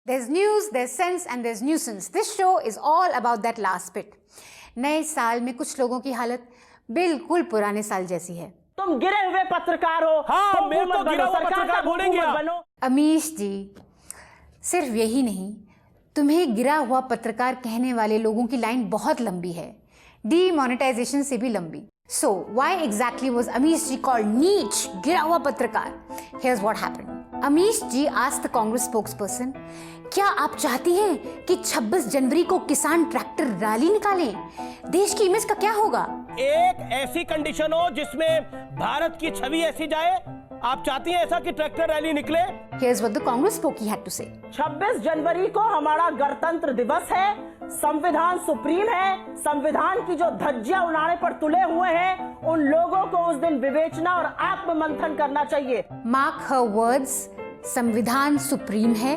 There's news, there's sense and there's nuisance. This show is all about that last bit. नए साल में कुछ लोगों की हालत बिल्कुल पुराने साल जैसी है। तुम गिरे हुए पत्रकार हो। हाँ, मेरे को गिरा हुआ पत्रकार बोलेंगे आप। अमीश जी, सिर्फ यही नहीं, तुम्हें गिरा हुआ पत्रकार कहने वाले लोगों की लाइन बहुत लंबी है, डीमोनेटाइजेशन से भी लंबी। So why exactly was Amish ji called नीच, गिरा हुआ पत्रकार? Here's what happened. Amish ji asked the Congress spokesperson, क्या आप चाहती हैं कि 26 जनवरी को किसान ट्रैक्टर रैली निकालें? देश की इमेज का क्या होगा? एक ऐसी कंडीशन हो जिसमें भारत की छवि ऐसी जाए, आप चाहती हैं ऐसा कि ट्रैक्टर रैली निकले? Here's what the Congress spokesman had to say. 26 जनवरी को हमारा गणतंत्र दिवस है, संविधान सुप्रीम है, संविधान की जो धज्जियां उड़ाने पर तुले हुए हैं, उन लोगों को उस दिन विवेचना और आत्ममंथन करना चाहिए। Mark her words, संविधान सुप्रीम है,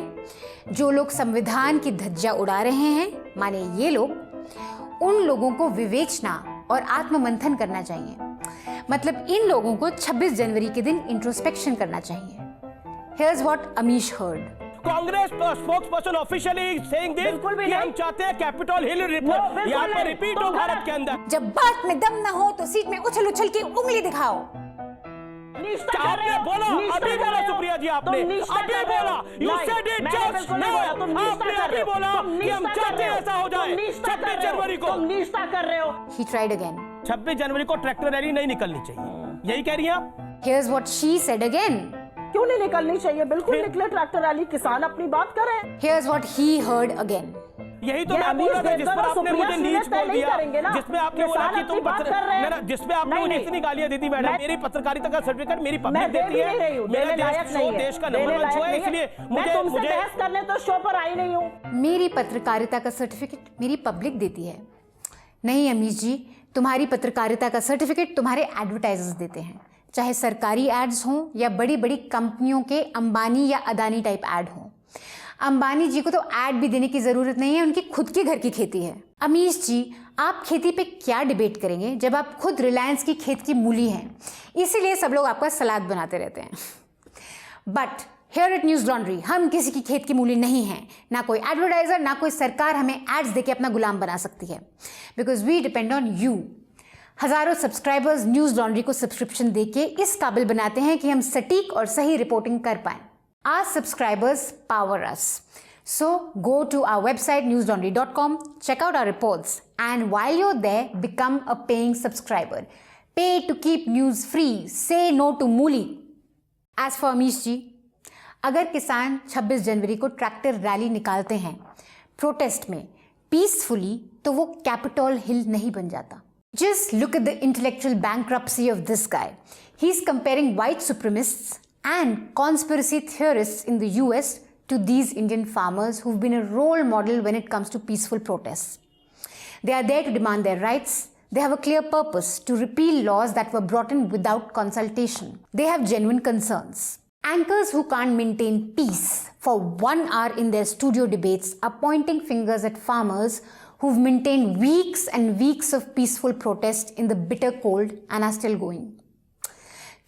जो लोग संविधान की धज्जियां उड़ा रहे हैं, माने ये लोग, उन लोगों को विवेचना और आत्ममंथन करना चाहिए। मतलब इन लोगों को 26 जनवरी के दिन इंट्रोस्पेक्शन करना चाहिए। Here's what Amish heard. Congress spokesperson officially saying this कि हम चाहते हैं कैपिटल हिल रिपोर्ट यहाँ पर रिपीट हो भारत के अंदर। जब बात में दम न हो तो सीट में उछल उछल के उंगली दिखाओ। आपने बोला, अभी बोला सुप्रिया जी, आपने अभी बोला, you said it just now, आपने अभी बोला कि हम चाहते हैं ऐसा हो जाए 26 जनवरी को। तुम निष्ठा कर रहे हो। He tried again. 26 जनवरी को ट्रैक्टर रैली नहीं निकलनी चाहिए, यही कह रही हैं आप? Here's what she said again. क्यों नहीं निकलनी चाहिए? बिल्कुल निकले ट्रैक्टर रैली, किसान अपनी बात करें। Here's what he heard again. यही तो मैं बोल रहा था, जिस पर आपने मुझे नीच बोल दिया, जिसमें आपने बोला कि तुम जिसमें आपने मुझे इतनी गालियां दी थी मैडम, मेरी पत्रकारिता का सर्टिफिकेट मेरी पब्लिक देती है, मेरा देश का नंबर 1 शो है, इसलिए मुझे बहस करने तो शो पर आई नहीं हूँ। मेरी पत्रकारिता का सर्टिफिकेट मेरी पब्लिक देती है? नहीं अमीश जी, तुम्हारी पत्रकारिता का सर्टिफिकेट तुम्हारे एडवर्टाइजर्स देते हैं, चाहे सरकारी एड्स हों या बड़ी बड़ी कंपनियों के अंबानी या अदानी टाइप एड हों। अंबानी जी को तो ऐड भी देने की जरूरत नहीं है, उनकी खुद की घर की खेती है। अमीश जी, आप खेती पे क्या डिबेट करेंगे जब आप खुद रिलायंस की खेत की मूली हैं? इसीलिए सब लोग आपका सलाद बनाते रहते हैं। But here eight news laundry हम किसी की खेत की मूली नहीं हैं, ना कोई एडवर्टाइजर, ना कोई सरकार हमें एड्स देके अपना गुलाम बना सकती है, because we depend on you. हजारों सब्सक्राइबर्स न्यूज लॉन्ड्री को सब्सक्रिप्शन देके इस काबिल बनाते हैं कि हम सटीक और सही रिपोर्टिंग कर पाएं। Our subscribers power us. So go to our website newslaundry.com, check out our reports, and while you're there, become a paying subscriber. Pay to keep news free. Say no to मूली. As for Amish जी, अगर किसान 26 जनवरी को tractor rally निकालते हैं protest में peacefully, तो वो Capitol Hill नहीं बन जाता। Just look at the intellectual bankruptcy of this guy. He's comparing white supremacists and conspiracy theorists in the US to these Indian farmers who've been a role model when it comes to peaceful protests. They are there to demand their rights. They have a clear purpose to repeal laws that were brought in without consultation. They have genuine concerns. Anchors who can't maintain peace for 1 hour in their studio debates are pointing fingers at farmers who've maintained weeks and weeks of peaceful protest in the bitter cold and are still going.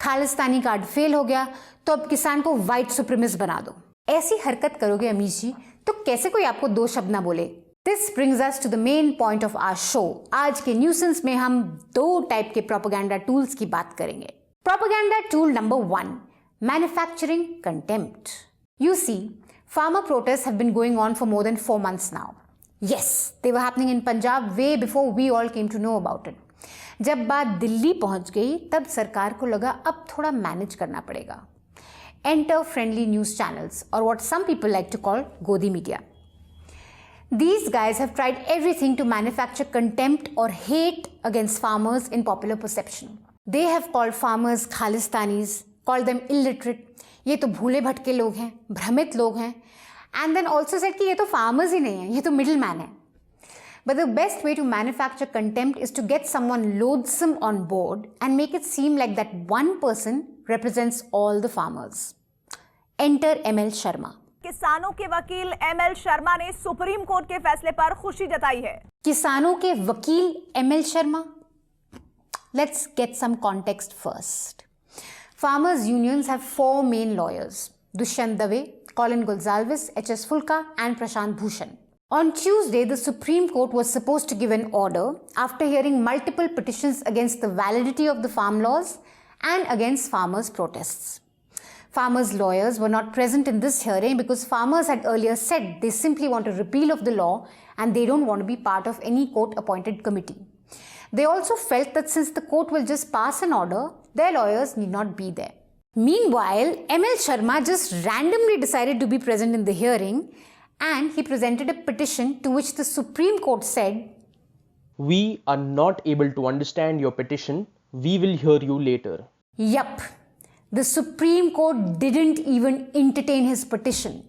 Khalistani card fail हो गया तो अब किसान को white supremacist बना दो। ऐसी हरकत करोगे अमीश जी तो कैसे कोई आपको दो शब्द ना बोले। This brings us to the main point of our show. आज के न्यूसेंस में हम 2 टाइप के प्रोपेगेंडा टूल्स की बात करेंगे। Propaganda tool number 1, manufacturing contempt. You see, farmer protests have been going on for more than 4 months now. Yes, they were happening in Punjab way before we all came to know about it. जब बात दिल्ली पहुंच गई तब सरकार को लगा अब थोड़ा मैनेज करना पड़ेगा। Enter friendly news channels or what some people like to call Godi media. These guys have tried everything to manufacture contempt or hate against farmers in popular perception. They have called farmers Khalistanis, called them illiterate. ये तो भूले भटके लोग हैं, भ्रमित लोग हैं, and then also said कि ये तो farmers ही नहीं है, ये तो middleman है. But the best way to manufacture contempt is to get someone loathsome on board and make it seem like that one person represents all the farmers. Enter ML Sharma. किसानों के वकील ML Sharma ने supreme court के फैसले पर खुशी जताई है। किसानों के वकील ML Sharma? Let's get some context first. Farmers' unions have 4 main lawyers: Dushyant Dave, Colin Gonsalves, H.S. Fulka, and Prashant Bhushan. On Tuesday, the Supreme Court was supposed to give an order after hearing multiple petitions against the validity of the farm laws and against farmers' protests. Farmers' lawyers were not present in this hearing because farmers had earlier said they simply want a repeal of the law and they don't want to be part of any court-appointed committee. They also felt that since the court will just pass an order, their lawyers need not be there. Meanwhile, ML Sharma just randomly decided to be present in the hearing, and he presented a petition to which the Supreme Court said, "We are not able to understand your petition. We will hear you later." Yup, the Supreme Court didn't even entertain his petition.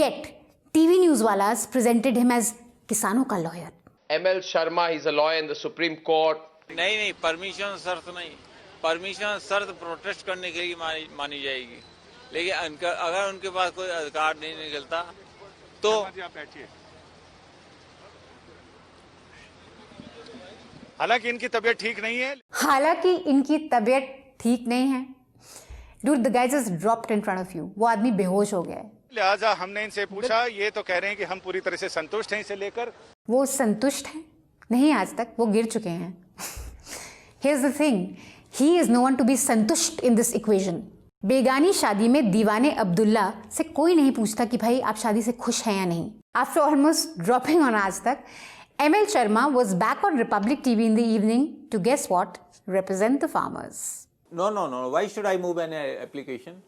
Yet, TV Newswalas presented him as किसानों का lawyer. ML Sharma, he's a lawyer in the Supreme Court. नहीं, permission शर्त नहीं, permission शर्त protest करने के लिए मानी जाएगी, लेकिन अगर उनके पास कोई अधिकार नहीं निकलता तो हालांकि इनकी तबीयत ठीक नहीं है। हालांकि इनकी तबीयत ठीक नहीं है। Dude, the guy just dropped in front of you. वो आदमी बेहोश हो गया है। लिहाजा हमने इनसे पूछा, ये तो कह रहे हैं कि हम पूरी तरह से संतुष्ट हैं इसे लेकर। वो संतुष्ट हैं? नहीं, आज तक वो गिर चुके हैं। Here's the thing, he is no one to be संतुष्ट in this equation. बेगानी शादी में दीवाने अब्दुल्ला से कोई नहीं पूछता कि भाई आप शादी से खुश हैं या नहीं। After almost dropping on आज तक, ML Sharma was back on Republic TV in the evening to guess what? Represent the farmers. No. Why should I move an application?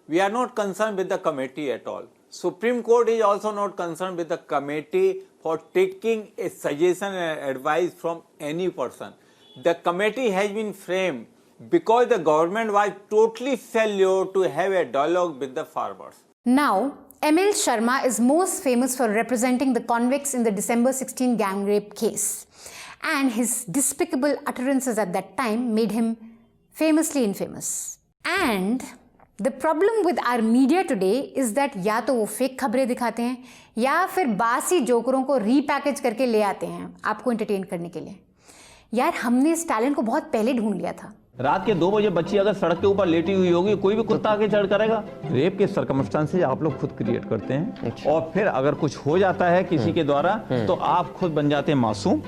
We are not concerned with the committee at all. Supreme Court is also not concerned with the committee for taking a suggestion and advice from any person. The committee has been framed because the government was totally failure to have a dialogue with the farmers. Now, ML Sharma is most famous for representing the convicts in the December 16 gang rape case. And his despicable utterances at that time made him famously infamous. And the problem with our media today is that या तो वो fake खबरें दिखाते हैं या फिर बासी जोकरों को रीपैकेज करके ले आते हैं आपको एंटरटेन करने के लिए। यार, हमने इस टैलेंट को बहुत पहले ढूंढ लिया था। रात के 2 बजे बच्ची अगर सड़क के ऊपर लेटी हुई होगी, कोई भी कुत्ता आके चढ़ करेगा। रेप के सर्कमस्टेंसेस आप लोग खुद क्रिएट करते हैं। अच्छा। और फिर अगर कुछ हो जाता है किसी के द्वारा तो आप खुद बन जाते हैं मासूम,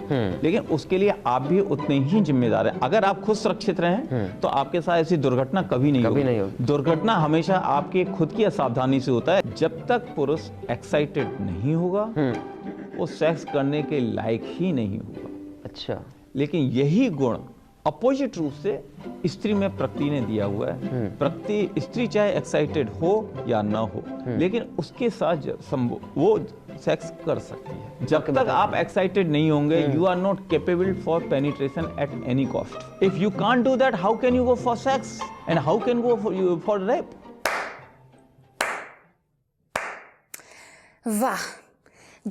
लेकिन उसके लिए आप भी उतने ही जिम्मेदार हैं। अगर आप खुद सुरक्षित रहें तो आपके साथ ऐसी दुर्घटना कभी नहीं होगी। दुर्घटना हमेशा आपके खुद की असावधानी से होता है। जब तक पुरुष एक्साइटेड नहीं होगा वो सेक्स करने के लायक ही नहीं होगा। अच्छा, लेकिन यही गुण अपोजिट रूप से स्त्री में प्रकृति ने दिया हुआ है। प्रकृति, स्त्री चाहे एक्साइटेड हो या ना हो, लेकिन उसके साथ वो सेक्स कर सकती है। जब तक आप एक्साइटेड नहीं होंगे, you are not capable for penetration at any cost. If you can't do that, how can you go for sex and how can go for rape? वाह,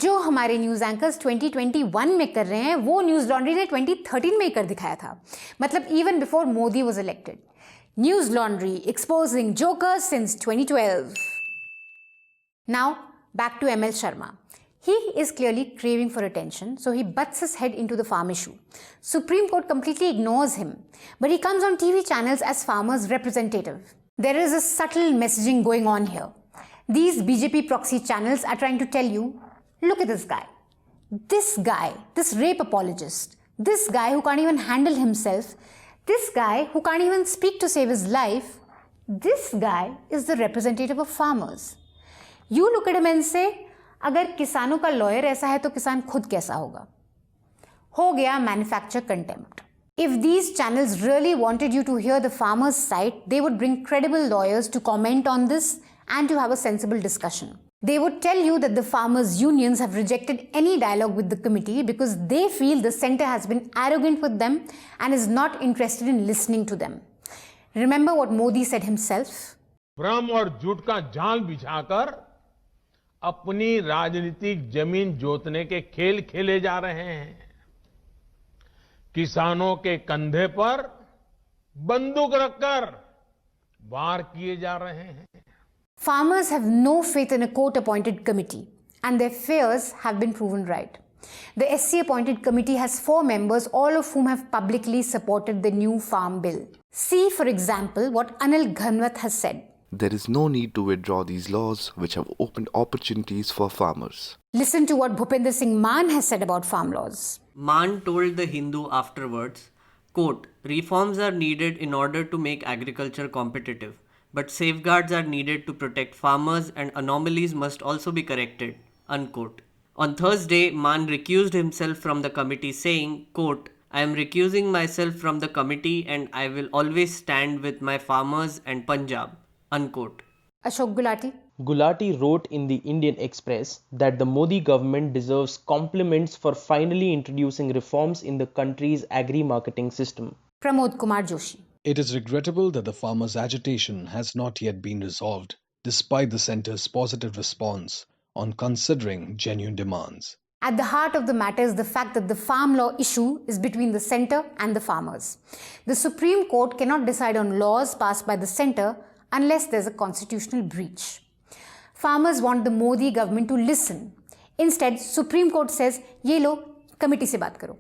जो हमारे न्यूज़ एंकर्स 2021 में कर रहे हैं वो न्यूज़ लॉन्ड्री ने 2013 में ही कर दिखाया था। मतलब even before Modi was elected. Newslaundry exposing jokers since 2012। Now back to ML Sharma. He is clearly craving for attention, so he butts his head into the farm issue. Supreme Court completely ignores him, but he comes on TV channels as farmers' representative. There is a subtle messaging going on here. These BJP proxy channels are trying to tell you, look at this guy, this rape apologist, this guy who can't even handle himself, this guy who can't even speak to save his life, this guy is the representative of farmers. You look at him and say, अगर किसानों का lawyer ऐसा है तो किसान खुद कैसा होगा? हो गया manufacture contempt. If these channels really wanted you to hear the farmers' side, they would bring credible lawyers to comment on this and to have a sensible discussion. They would tell you that the farmers' unions have rejected any dialogue with the committee because they feel the centre has been arrogant with them and is not interested in listening to them. Remember what Modi said himself? भ्रम और झूठ का जाल बिछाकर अपनी राजनीतिक जमीन जोतने के खेल खेले जा रहे हैं। किसानों के कंधे पर बंदूक रखकर वार किए जा रहे हैं। Farmers have no faith in a court-appointed committee, and their fears have been proven right. The SC-appointed committee has 4 members, all of whom have publicly supported the new farm bill. See, for example, what Anil Ghanwat has said. There is no need to withdraw these laws which have opened opportunities for farmers. Listen to what Bhupender Singh Maan has said about farm laws. Maan told The Hindu afterwards, quote, reforms are needed in order to make agriculture competitive, but safeguards are needed to protect farmers and anomalies must also be corrected, unquote. On Thursday, Maan recused himself from the committee saying, quote, I am recusing myself from the committee and I will always stand with my farmers and Punjab, unquote. Ashok Gulati. Gulati wrote in the Indian Express that the Modi government deserves compliments for finally introducing reforms in the country's agri-marketing system. Pramod Kumar Joshi. It is regrettable that the farmers' agitation has not yet been resolved, despite the centre's positive response on considering genuine demands. At the heart of the matter is the fact that the farm law issue is between the centre and the farmers. The Supreme Court cannot decide on laws passed by the centre unless there's a constitutional breach. Farmers want the Modi government to listen. Instead, Supreme Court says, ये लो committee से बात करो.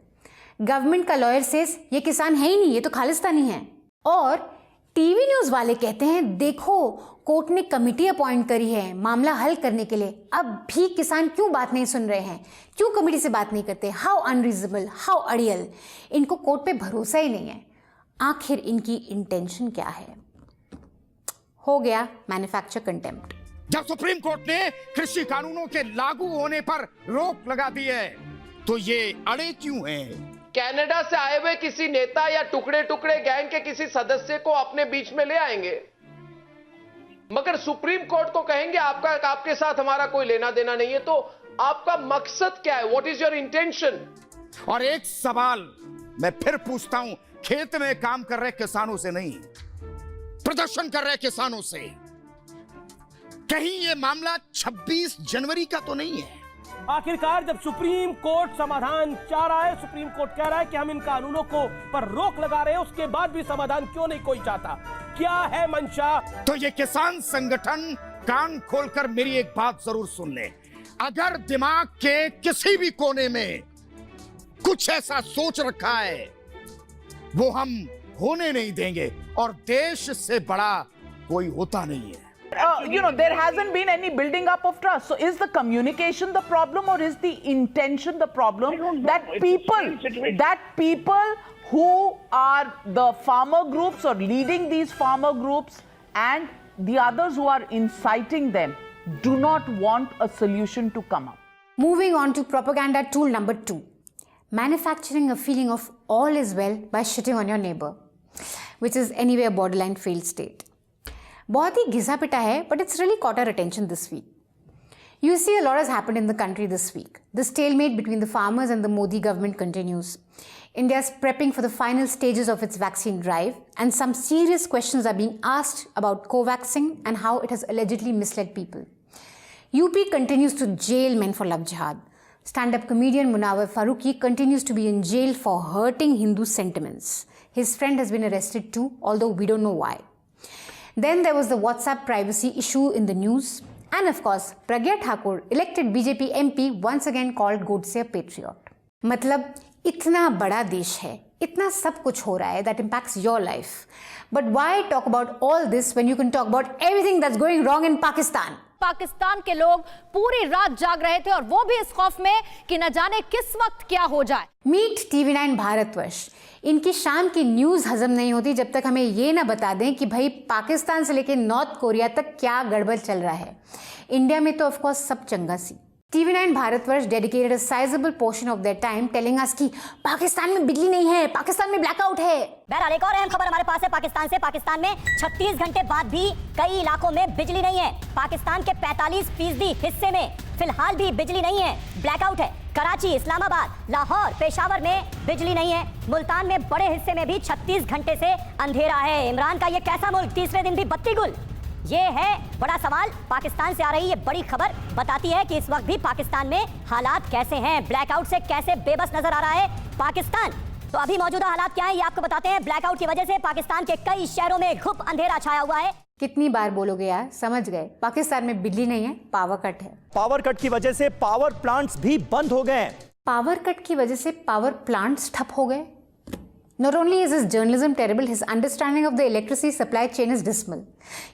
Government का lawyer says, ये किसान है ही नहीं, ये तो खालिस्तानी है. और टीवी न्यूज वाले कहते हैं, देखो कोर्ट ने कमेटी अपॉइंट करी है मामला हल करने के लिए, अब भी किसान क्यों बात नहीं सुन रहे हैं, क्यों कमेटी से बात नहीं करते. हाउ अनरीजनेबल, हाउ अड़ियल. इनको कोर्ट पे भरोसा ही नहीं है. आखिर इनकी इंटेंशन क्या है. हो गया मैन्युफैक्चर कंटेम्प्ट. जब सुप्रीम कोर्ट ने कृषि कानूनों के लागू होने पर रोक लगा दी है तो ये अड़े क्यों हैं? कनाडा से आए हुए किसी नेता या टुकड़े टुकड़े गैंग के किसी सदस्य को अपने बीच में ले आएंगे, मगर सुप्रीम कोर्ट को कहेंगे आपके साथ हमारा कोई लेना देना नहीं है. तो आपका मकसद क्या है? What is your intention? और एक सवाल मैं फिर पूछता हूं, खेत में काम कर रहे किसानों से नहीं, प्रदर्शन कर रहे किसानों से. कहीं ये मामला 26 जनवरी का तो नहीं है? आखिरकार जब सुप्रीम कोर्ट समाधान चाह रहा है, सुप्रीम कोर्ट कह रहा है कि हम इन कानूनों को पर रोक लगा रहे हैं, उसके बाद भी समाधान क्यों नहीं कोई चाहता? क्या है मंशा? तो ये किसान संगठन कान खोलकर मेरी एक बात जरूर सुन ले. अगर दिमाग के किसी भी कोने में कुछ ऐसा सोच रखा है, वो हम होने नहीं देंगे. और देश से बड़ा कोई होता नहीं है. There hasn't been any building up of trust. So is the communication the problem or is the intention the problem? That people who are the farmer groups or leading these farmer groups and the others who are inciting them do not want a solution to come up. Moving on to propaganda tool number 2. Manufacturing a feeling of all is well by shitting on your neighbor, which is anyway a borderline failed state. बहुत ही घिसा पिटा है, but it's really caught our attention this week. You see, a lot has happened in the country this week. The stalemate between the farmers and the Modi government continues. India is prepping for the final stages of its vaccine drive, and some serious questions are being asked about co-vaxing and how it has allegedly misled people. UP continues to jail men for love jihad. Stand-up comedian Munawar Farooqi continues to be in jail for hurting Hindu sentiments. His friend has been arrested too, although we don't know why. Then there was the WhatsApp privacy issue in the news. And of course, Pragya Thakur, elected BJP MP, once again called Godse a patriot. मतलब इतना बड़ा देश है, इतना सब कुछ हो रहा है that impacts your life. But why talk about all this when you can talk about everything that's going wrong in Pakistan? Pakistan के लोग पूरी रात जाग रहे थे और वो भी इस खौफ में कि न जाने किस वक्त क्या हो जाए. Meet TV9 Bharatvarsh. इनकी शाम की न्यूज़ हजम नहीं होती जब तक हमें ये ना बता दें कि भाई पाकिस्तान से लेकर नॉर्थ कोरिया तक क्या गड़बड़ चल रहा है. इंडिया में तो ऑफकोर्स सब चंगा सी. TV9 Bharatvarsh dedicated a sizeable portion of their time telling us कि पाकिस्तान में बिजली नहीं है, पाकिस्तान में ब्लैकआउट है. बहरहाल एक और अहम खबर हमारे पास है पाकिस्तान से. पाकिस्तान में 36 घंटे बाद भी कई इलाकों में बिजली नहीं है. पाकिस्तान के 45% हिस्से में फिलहाल भी बिजली नहीं है, ब्लैकआउट है. कराची, इस्लामाबाद, लाहौर, पेशावर में बिजली नहीं है. मुल्तान में बड़े हिस्से में भी 36 घंटे से अंधेरा है. इमरान का ये कैसा मुल्क, तीसरे दिन भी बत्ती गुल? ये है बड़ा सवाल. पाकिस्तान से आ रही ये बड़ी खबर बताती है कि इस वक्त भी पाकिस्तान में हालात कैसे हैं, ब्लैकआउट से कैसे बेबस नजर आ रहा है पाकिस्तान. तो अभी मौजूदा हालात क्या है ये आपको बताते हैं. ब्लैकआउट की वजह से पाकिस्तान के कई शहरों में घुप अंधेरा छाया हुआ है. कितनी बार बोलोगे यार, समझ गए. पाकिस्तान में बिजली नहीं है, पावर कट है. पावर कट की वजह से पावर प्लांट्स भी बंद हो गए. पावर कट की वजह से पावर प्लांट्स ठप हो गए? Not only is his journalism terrible, his understanding of the electricity supply chain is dismal.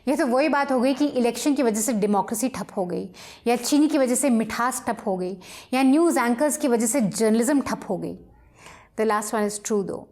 यह तो वही बात हो गई कि इलेक्शन की वजह से डेमोक्रेसी ठप हो गई, या चीनी की वजह से मिठास ठप हो गई, या न्यूज़ एंकर्स की वजह से जर्नलिज्म ठप हो गई. The last one is true though.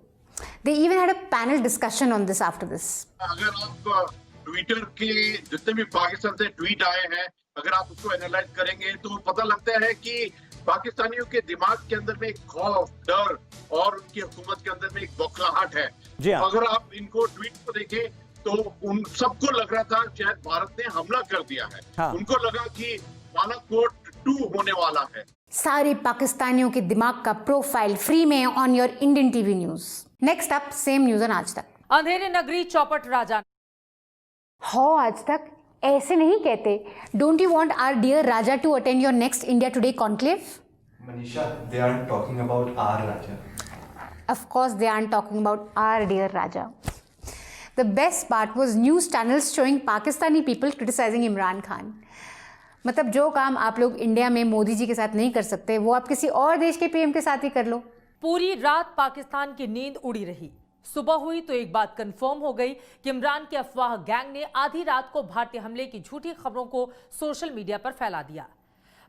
They even had a panel discussion on this after this. अगर आप ट्विटर के जितने भी पाकिस्तान से ट्वीट आए हैं, अगर आप उसको एनालाइज करेंगे तो पता लगता है कि पाकिस्तानियों के दिमाग के अंदर में एक खौफ, डर और उनकी हुकूमत के अंदर में एक बौखलाहट है. जी हाँ. अगर आप इनको ट्वीट को देखें तो उन सबको लग रहा था शायद भारत ने हमला कर दिया है. हाँ. उनको लगा कि बालाकोट 2 होने वाला है. सारे पाकिस्तानियों के दिमाग का प्रोफाइल फ्री में on your Indian TV news. Next up, same news on आज तक. अंधेरी नगरी चौपट राजा. हो आज तक ऐसे नहीं कहते. Don't you want our dear Raja to attend your next India Today Conclave? Manisha, they aren't talking about our Raja. Of course they aren't talking about our dear Raja. The best part was news channels showing Pakistani people criticizing Imran Khan. मतलब जो काम आप लोग India में मोदी जी के साथ नहीं कर सकते, वो आप किसी और देश के पीएम के साथ ही कर लो. पूरी रात पाकिस्तान की नींद उड़ी रही. सुबह हुई तो एक बात कंफर्म हो गई कि इमरान के अफवाह गैंग ने आधी रात को भारतीय हमले की झूठी खबरों को सोशल मीडिया पर फैला दिया.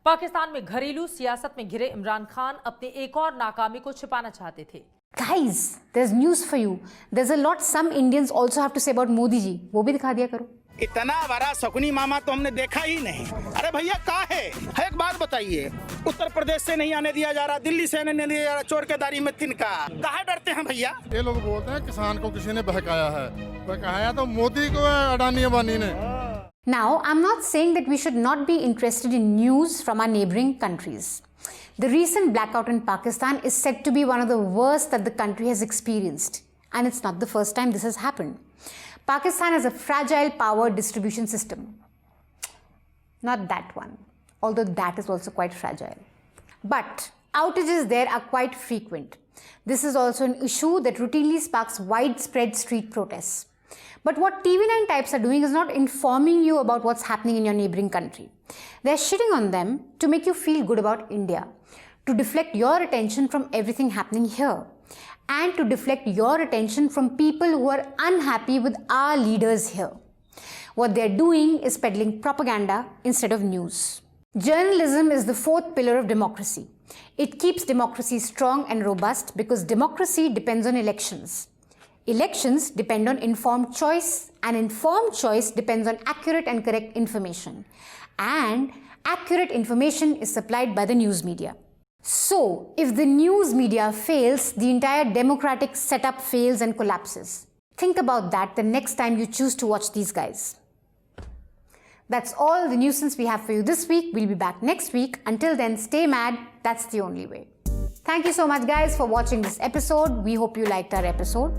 पाकिस्तान में घरेलू सियासत में घिरे इमरान खान अपनी एक और नाकामी को छिपाना चाहते थे. Guys, there's news for you. There's a lot some Indians also have to say about Modi ji. वो भी दिखा दिया करो. इतना बड़ा शकुनी मामा तो हमने देखा ही नहीं. अरे भैया कहाँ है? एक बात बताइए, उत्तर प्रदेश से नहीं आने दिया जा रहा, दिल्ली से नहीं दिया जा रहा, चोर के दारी में तिनका. कहाँ डरते हैं भैया? ये लोग बोलते हैं किसान को किसी ने बहकाया है. बहकाया तो मोदी को, अडानी अंबानी ने. Now, I'm not saying that we should not be interested in news from our neighboring countries. The recent blackout in Pakistan is said to be one of the worst that the country has experienced. And it's not the first time this has happened. Pakistan has a fragile power distribution system. Not that one, although that is also quite fragile. But outages there are quite frequent. This is also an issue that routinely sparks widespread street protests. But what TV9 types are doing is not informing you about what's happening in your neighboring country. They're shitting on them to make you feel good about India, to deflect your attention from everything happening here, and to deflect your attention from people who are unhappy with our leaders here. What they're doing is peddling propaganda instead of news. Journalism is the fourth pillar of democracy. It keeps democracy strong and robust because democracy depends on elections. Elections depend on informed choice, and informed choice depends on accurate and correct information. And accurate information is supplied by the news media. So, if the news media fails, the entire democratic setup fails and collapses. Think about that the next time you choose to watch these guys. That's all the nuisance we have for you this week. We'll be back next week. Until then, stay mad. That's the only way. Thank you so much, guys, for watching this episode. We hope you liked our episode.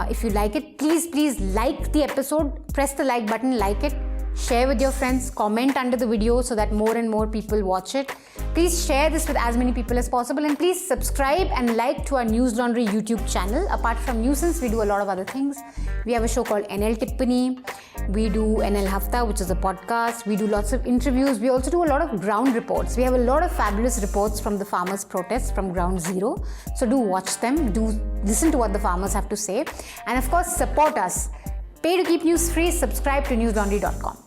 If you like it, please like the episode. Press the like button, like it. Share with your friends. Comment under the video so that more and more people watch it. Please share this with as many people as possible. And please subscribe and like to our News Laundry YouTube channel. Apart from Nuisance, we do a lot of other things. We have a show called NL Tippani. We do NL Hafta, which is a podcast. We do lots of interviews. We also do a lot of ground reports. We have a lot of fabulous reports from the farmers' protests from ground zero. So do watch them. Do listen to what the farmers have to say. And of course, support us. Pay to keep news free. Subscribe to newslaundry.com.